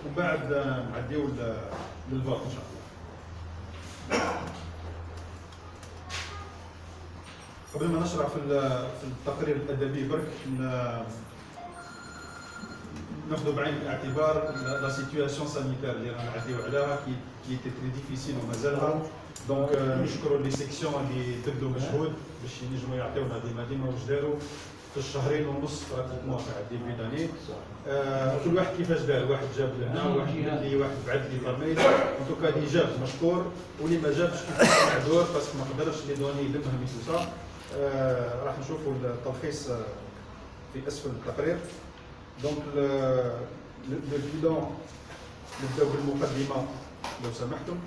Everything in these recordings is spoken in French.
وبعد نعديو للفوت ان شاء الله. قبل ما نشرع في التقرير الادبي برك ناخذ بعين الاعتبار لا سيتوياسيون سانيتير اللي رانا نعديو عليها كي ايتي تري ديفيسيل ومازالها. دونك نشكروا لي سيكسيون اللي بذلوا مجهود باش ينجموا يعطيونا ديما واش داروا في الشهرين ونص براتيكمون تاع ديبي داني. كل واحد كيفاش دار، واحد جاب لهنا، واحد قال لي، واحد بعث لي برميل. ان توكا اللي جاب مشكور واللي ما جابش كيفاش معذور باسكو ما قدرش لي دوني يلمهم يتوسع. راح نشوفوا التلخيص في اسفل التقرير. دونك لو بيلون نبداو بالمقدمه لو سمحتم.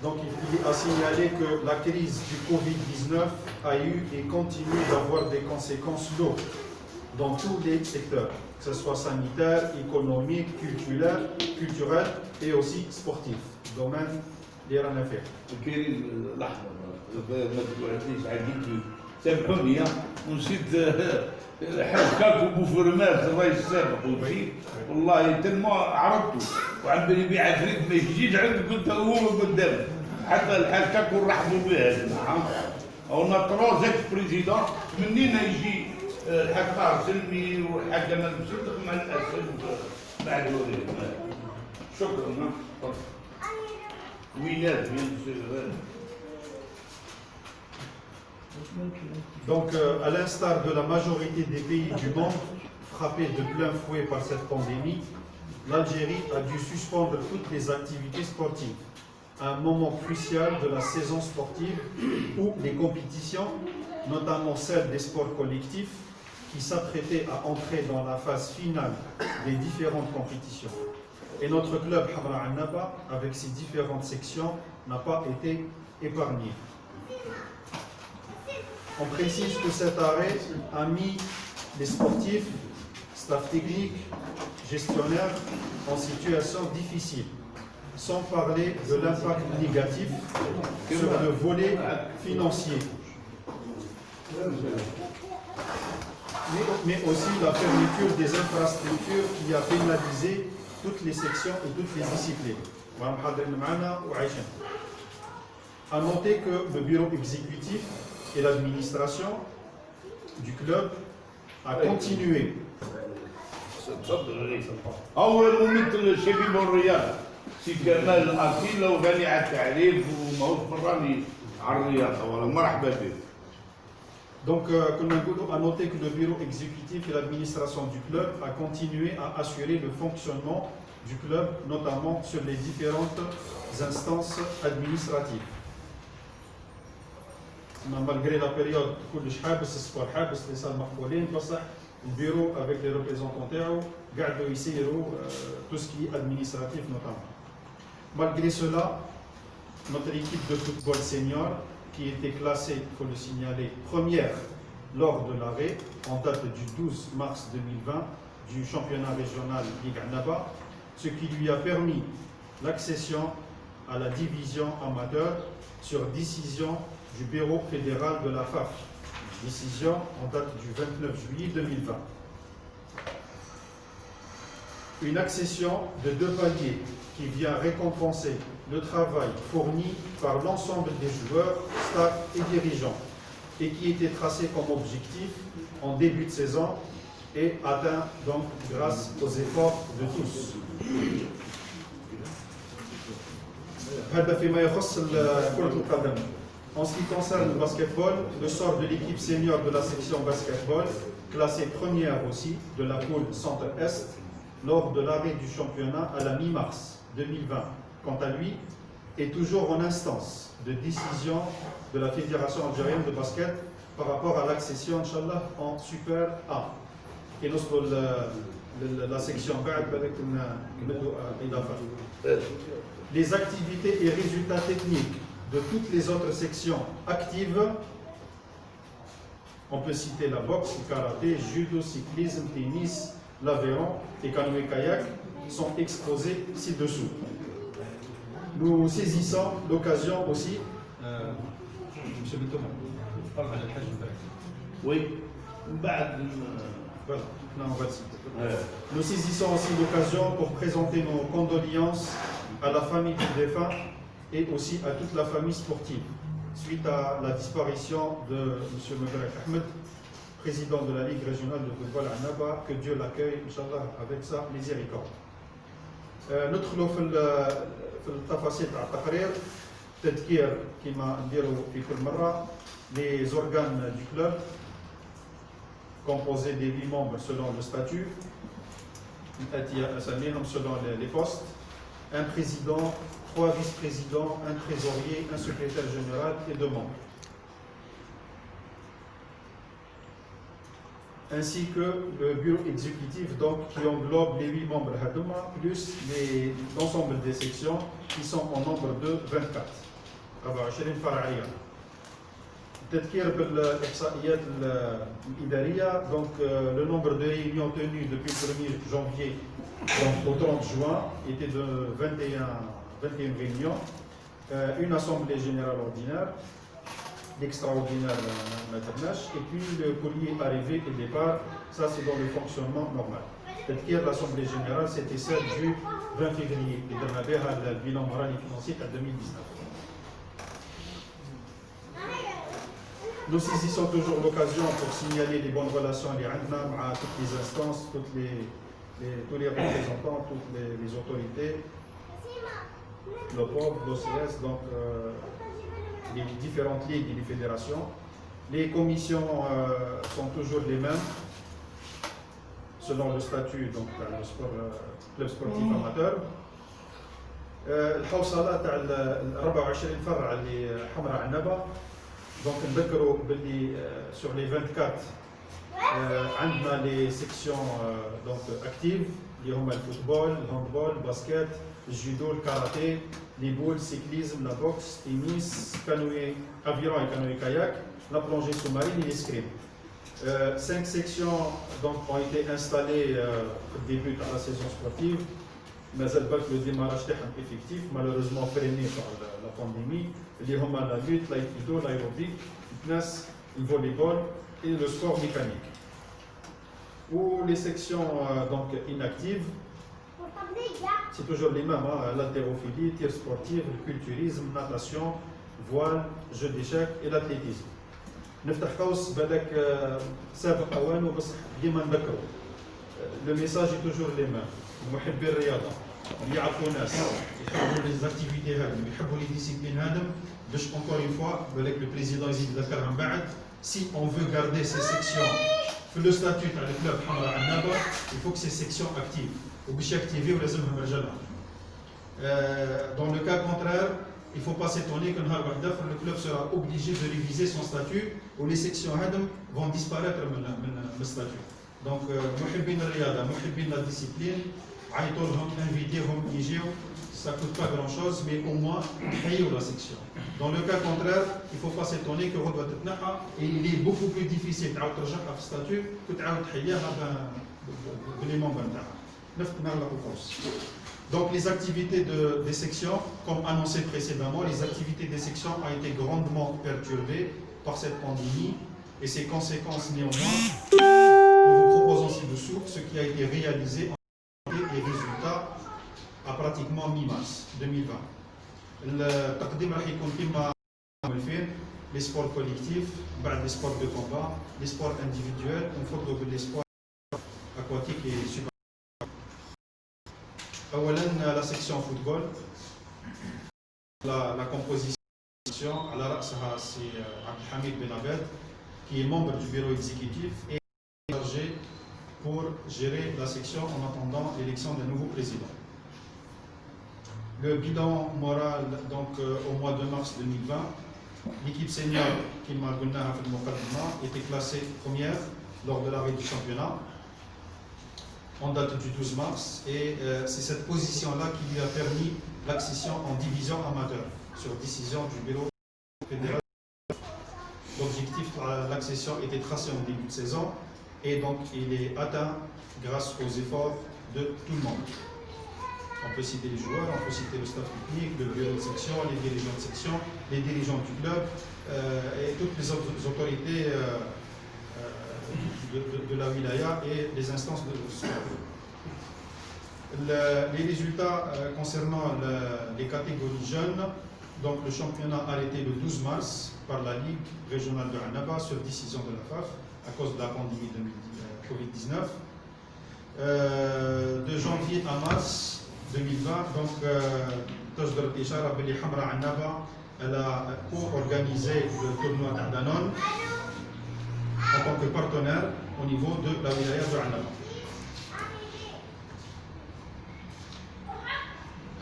Donc il a signalé que la crise du Covid-19 a eu et continue d'avoir des conséquences lourdes dans tous les secteurs, que ce soit sanitaire, économique, culturel et aussi sportif. Domaine اللي رانا فيه. كاين لحظه ما تقوليش عديت سامحوني ونسيت حاج كاكو بوفرماس الرئيس السابق والبعيد والله تما عرضته وعم بالي يبيع عفريت ما يجيش عندك قلت هو قدام حتى الحاج كاكو رحبوا بها. نعم اون تروز اكس بريزيدون منين يجي الحاج طاهر سلمي والحاج انا مصدق مع الاسد بعد شكرا. وينات Donc, à l'instar de la majorité des pays du monde frappés de plein fouet par cette pandémie, l'Algérie a dû suspendre toutes les activités sportives à un moment crucial de la saison sportive où les compétitions, notamment celles des sports collectifs, qui s'apprêtaient à entrer dans la phase finale des différentes compétitions. Et notre club Hamra Annaba, avec ses différentes sections, n'a pas été épargné. On précise que cet arrêt a mis les sportifs, staff technique, gestionnaires en situation difficile, sans parler de l'impact négatif sur le volet financier, mais aussi la fermeture des infrastructures qui a pénalisé toutes les sections et toutes les disciplines. À noter que le bureau exécutif et l'administration du club a continué. أول ممثل شبيب الرياض سي كمال أكيلة وغني على التعريف وماهوش براني على الرياضة ولا مرحبا به. Donc, à noter que le bureau exécutif et l'administration du club a continué à assurer le fonctionnement du club, notamment sur les différentes instances administratives. Malgré la période كلش حابس السبور حابس لي صال مقفولين بصح البيرو avec les représentants تاعو قاعدوا يسيروا tout ce qui est administratif notamment. Malgré cela, notre équipe de football senior qui était classée, il faut le signaler, première lors de l'arrêt en date du 12 mars 2020 du championnat régional Ligue Annaba, ce qui lui a permis l'accession à la division amateur sur décision du bureau fédéral de la FAF, décision en date du 29 juillet 2020. Une accession de 2 paliers qui vient récompenser le travail fourni par l'ensemble des joueurs, staff et dirigeants et qui était tracé comme objectif en début de saison et atteint donc grâce aux efforts de tous. En ce qui concerne le basketball, le sort de l'équipe senior de la section basketball, classée première aussi de la poule Centre-Est, lors de l'arrêt du championnat à la mi-mars 2020, quant à lui, est toujours en instance de décision de la Fédération algérienne de basket par rapport à l'accession, Inch'Allah, en Super A. Et nous, la section les activités et résultats techniques de toutes les autres sections actives, on peut citer la boxe, le karaté, judo, cyclisme, tennis, l'aviron et canoë-kayak, sont exposés ci-dessous. Nous saisissons l'occasion aussi. Monsieur Bitouma, parle à la page. Oui, بعد Voilà, là on va le citer. Ouais. Nous saisissons aussi l'occasion pour présenter nos condoléances à la famille du défunt et aussi à toute la famille sportive suite à la disparition de M. Mebrek Ahmed, président de la Ligue régionale de football à Naba, que Dieu l'accueille, Inch'Allah, avec sa miséricorde. ندخلوا في التفاصيل تاع التقرير. تذكير كما نديروا في كل مره les organes du club composés des 8 membres selon le statut, selon les postes, un président, 3 vice-présidents, un trésorier, un secrétaire général et 2 membres. Ainsi que le bureau exécutif donc, qui englobe les 8 membres Hadouma, plus l'ensemble des sections qui sont en nombre de 24. 24 فرعية. التذكير بالإحصائيات الإدارية. Donc le nombre de réunions tenues depuis le 1er janvier donc, au 30 juin était de 21 réunions, une assemblée générale ordinaire, l'extraordinaire maternage, et puis le courrier arrivé et départ, ça c'est dans le fonctionnement normal. C'est-à-dire l'assemblée générale, c'était celle du 20 février, et de le bilan moral et financier à 2019. Nous saisissons toujours l'occasion pour signaler les bonnes relations à toutes les instances, tous les représentants, toutes les autorités, le POP, l'OCS, donc les différentes ligues et les fédérations. Les commissions sont toujours les mêmes, selon le statut, donc le club sportif amateur. الحوصلة تاع 24 فرع اللي حمراء عنبة. Donc نذكروا باللي sur les 24 عندنا les sections donc actives اللي هما الفوتبول، الهاندبول، الباسكت، الجودو، الكاراتيه، les boules, cyclisme, la boxe, tennis, canoë, aviron et canoë kayak, la plongée sous-marine et l'escrime. 5 sections donc, ont été installées au début de la saison sportive. Mais le démarrage est effectif, malheureusement freiné par la pandémie. Les hommes la lutte, l'aïkido, l'aérobic, le fitness, le volleyball et le sport mécanique. Ou les sections donc, inactives, c'est toujours les mêmes, l'haltérophilie, tir sportif, le culturisme, natation, voile, jeu d'échecs et l'athlétisme. نفتح قوس بالك سابق اوانه بس ديما نذكروا. Le message est toujours les mêmes. محبي الرياضه اللي يعرفوا ناس يحبوا لي زاكتيفيتي هذم يحبوا لي ديسيبلين هذم باش encore une fois بالك le président يزيد يذكرها من بعد. Si on veut garder ces sections في le statut تاع الكلوب حمراء عنابه il faut que ces sections activent وباش يكتيفيو لازمهم رجالهم. Dans le cas contraire, il ne faut pas s'étonner que le club sera obligé de réviser son statut ou les sections vont disparaître du statut. Donc, محبين الرياضة, محبين la discipline, عيطولهم, invitez-هم, ça ne coûte pas grand-chose, mais au moins, créez la section. Dans le cas contraire, il ne faut pas s'étonner que Rodwa Tetnaha, et il est beaucoup plus difficile de ترجع le statut que de تحياها les membres. Donc les activités des sections, comme annoncé précédemment, les activités des sections ont été grandement perturbées par cette pandémie et ses conséquences néanmoins. Nous vous proposons ci-dessous ce qui a été réalisé en et résultats à pratiquement mi-mars 2020. التقديم راح يكون كما les sports collectifs, les sports de combat, les sports individuels, les sports aquatiques et subalpins. La section football, la composition, à la RASA, c'est Abdelhamid Ben Abed, qui est membre du bureau exécutif et chargé pour gérer la section en attendant l'élection d'un nouveau président. Le bilan moral, donc au mois de mars 2020, l'équipe senior, qui m'a donné était classée première lors de l'arrêt du championnat. En date du 12 mars, et c'est cette position-là qui lui a permis l'accession en division amateur, sur décision du bureau fédéral. L'objectif de l'accession était tracé en début de saison, et donc il est atteint grâce aux efforts de tout le monde. On peut citer les joueurs, on peut citer le staff technique, le bureau de section, les dirigeants de section, les dirigeants du club, et toutes les autres autorités de la wilaya et les instances de sport. Les résultats concernant les catégories jeunes, donc le championnat arrêté le 12 mars par la Ligue régionale de Annaba sur décision de la FAF à cause de la pandémie de Covid-19. De janvier à mars 2020, donc Tajdar Ishara Beli Hamra Annaba, elle a co-organisé le tournoi d'Adanon en tant que partenaire au niveau de la wilaya de Annaba.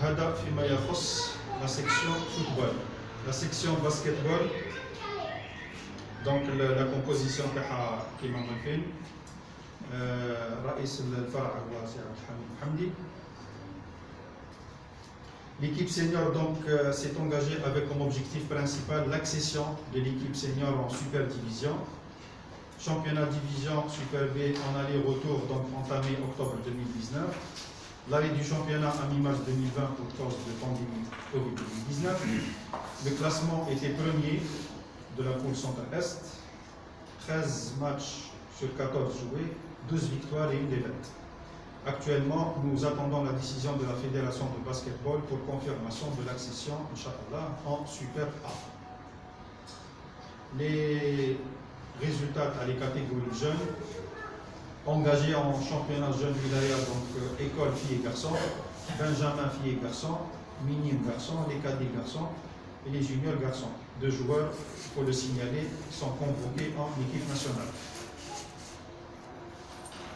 هذا فيما يخص la section football. La section basketball, donc la composition تاعها كيما عارفين رئيس الفرع هو سي عبد الحميد محمدي. L'équipe senior donc s'est engagée avec comme objectif principal l'accession de l'équipe senior en super division. Championnat division Super B en aller-retour donc entamé octobre 2019. L'arrêt du championnat à mi-mars 2020 pour cause de pandémie Covid-19. Le classement était premier de la poule centre-est. 13 matchs sur 14 joués, 12 victoires et une défaite. Actuellement, nous attendons la décision de la Fédération de basketball pour confirmation de l'accession, Inch'Allah, en Super A. Les résultats à les catégories jeunes, engagés en championnat jeune wilaya, donc école filles et garçons, benjamin filles et garçons, minime garçons, les cadets garçons et les juniors garçons. 2 joueurs, il faut le signaler, sont convoqués en équipe nationale.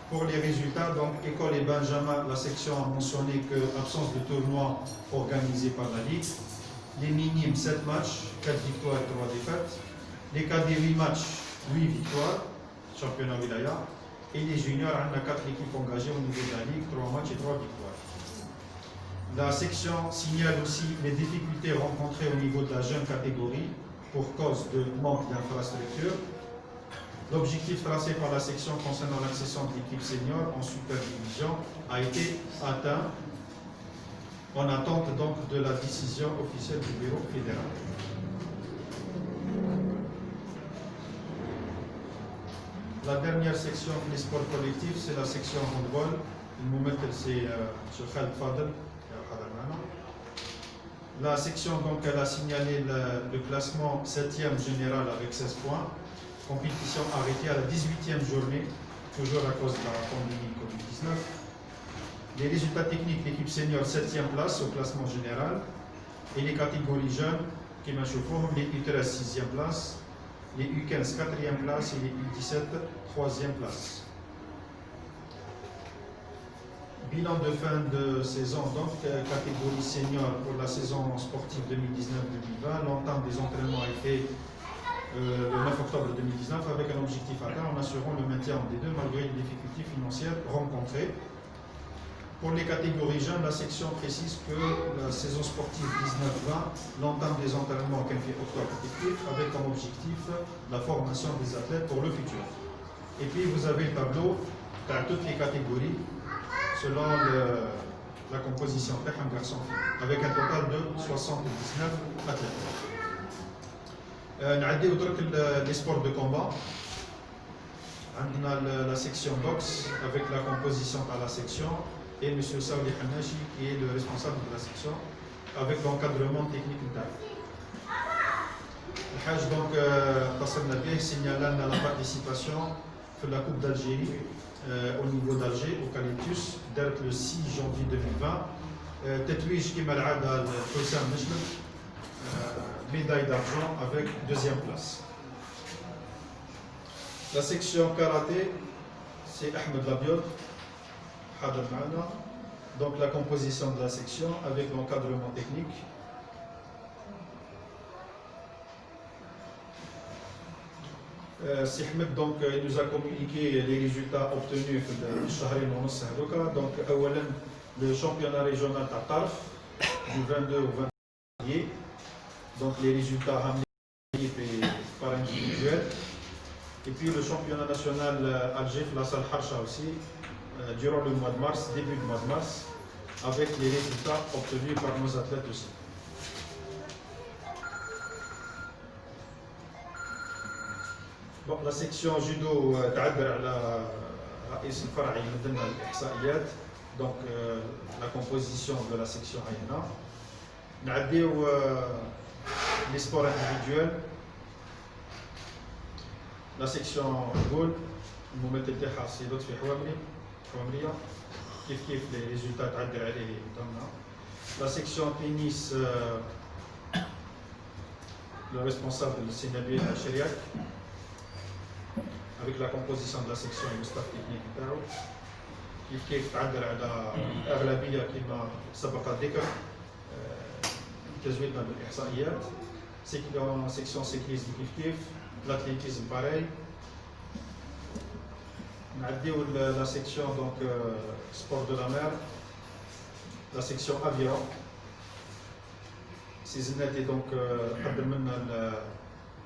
Pour les résultats, donc école et benjamin, la section a mentionné que absence de tournoi organisé par la Ligue. Les minimes, 7 matchs, 4 victoires et 3 défaites. Les cadets, 8 matchs, 8 victoires, championnat wilaya. Et les juniors, on a 4 équipes engagées au niveau de la Ligue, 3 matchs et 3 victoires. La section signale aussi les difficultés rencontrées au niveau de la jeune catégorie pour cause de manque d'infrastructures. L'objectif tracé par la section concernant l'accession de l'équipe senior en super division a été atteint en attente donc de la décision officielle du bureau fédéral. La dernière section des sports collectifs, c'est la section handball. Le moment c'est M. Khaled Fadel. La section donc elle a signalé le classement 7e général avec 16 points. Compétition arrêtée à la 18e journée, toujours à cause de la pandémie Covid-19. Les résultats techniques, l'équipe senior 7e place au classement général. Et les catégories jeunes, qui m'a les U13 6e place, les U15 4e place et les U17 3e place. Bilan de fin de saison, donc catégorie senior pour la saison sportive 2019-2020. L'entame des entraînements a été le 9 octobre 2019 avec un objectif atteint en assurant le maintien des deux malgré les difficultés financières rencontrées. Pour les catégories jeunes, la section précise que la saison sportive 19-20, l'entame des entraînements qu'elle fait octobre effectif avec comme objectif la formation des athlètes pour le futur. Et puis vous avez le tableau dans toutes les catégories selon la composition femme garçon avec un total de 79 athlètes. نعدي وترك les sports de combat. On a la section boxe avec la composition par la section et M. Saouli Hanashi qui est le responsable de la section avec l'encadrement technique interne. الحاج donc اتصلنا به signalant la participation de la Coupe d'Algérie au niveau d'Alger au Calyptus date le 6 janvier 2020 تتويج كما العاده لحسام نجم médaille d'argent avec 2e place. La section karaté, c'est Ahmed Labiod, donc la composition de la section avec l'encadrement technique. Si Ahmed donc il nous a communiqué les résultats obtenus donc le championnat régional à Tarf du 22 au 20 janvier. Donc les résultats ramenés par individuel. Et puis le championnat national Alger, la salle Harsha aussi, durant le mois de mars, début du mois de mars, avec les résultats obtenus par nos athlètes aussi. Bon, la section judo تعبر على رئيس الفرعي من ضمن الإحصائيات. Donc la composition de la section عينة. نعديو les sports individuels. La section جول الممثل تاعها سي لطفي حوامرية كيف لي ريزولتا تعدل عليه قدامنا. La section tennis le responsable c'est Nabil Chériac avec la composition de la section et le staff technique تاعو كيف تعدل على الأغلبية كما سبق الذكر تزويدنا بالإحصائيات. section cyclisme كيف l'athlétisme pareil. نعديو la section donc sport de la mer, la section aviron. سيزناتي دونك قدم لنا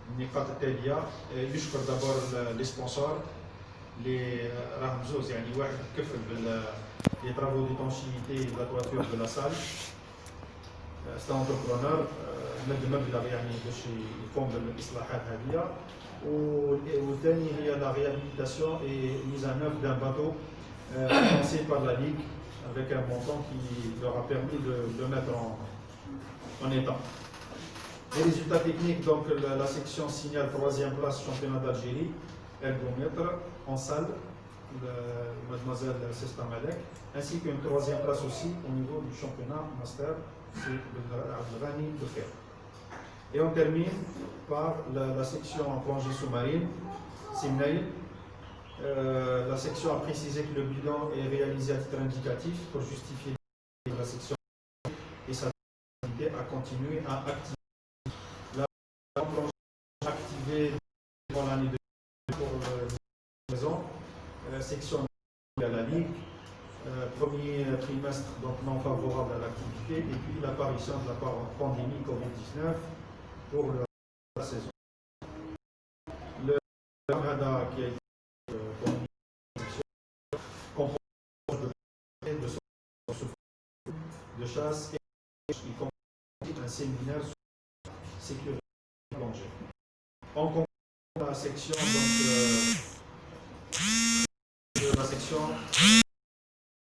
النقاط التاليه. يشكر دابور لي سبونسور اللي راهم زوز، يعني واحد كفل لي طرافو ديتونشيتي لا تواتور دو لا سال ستا انتربرونور مد مبلغ يعني باش يقوم بالاصلاحات هذه. والثاني هي لا ريابيليتاسيون اي ميز ان اوف دان باتو financé par la Ligue avec un montant qui leur a permis de le mettre en état. Les résultats techniques, donc la section signale 3e place championnat d'Algérie, ergomètre en salle, mademoiselle Sesta Malek, ainsi qu'une 3e place aussi au niveau du championnat master, c'est Abdelghani de Fer. Et on termine par la section en plongée sous-marine, Simnaïl. La section a précisé que le bilan est réalisé à titre indicatif pour justifier la section et sa activité à continuer à activer. La plongée activée pour l'année 2020 pour la saison, section à la Ligue, premier trimestre donc non favorable à l'activité, et puis l'apparition de la pandémie Covid-19 pour la saison. Le Canada qui a été de chasse et il compte un séminaire sur sécurité plongée. On conclut la section donc, de la section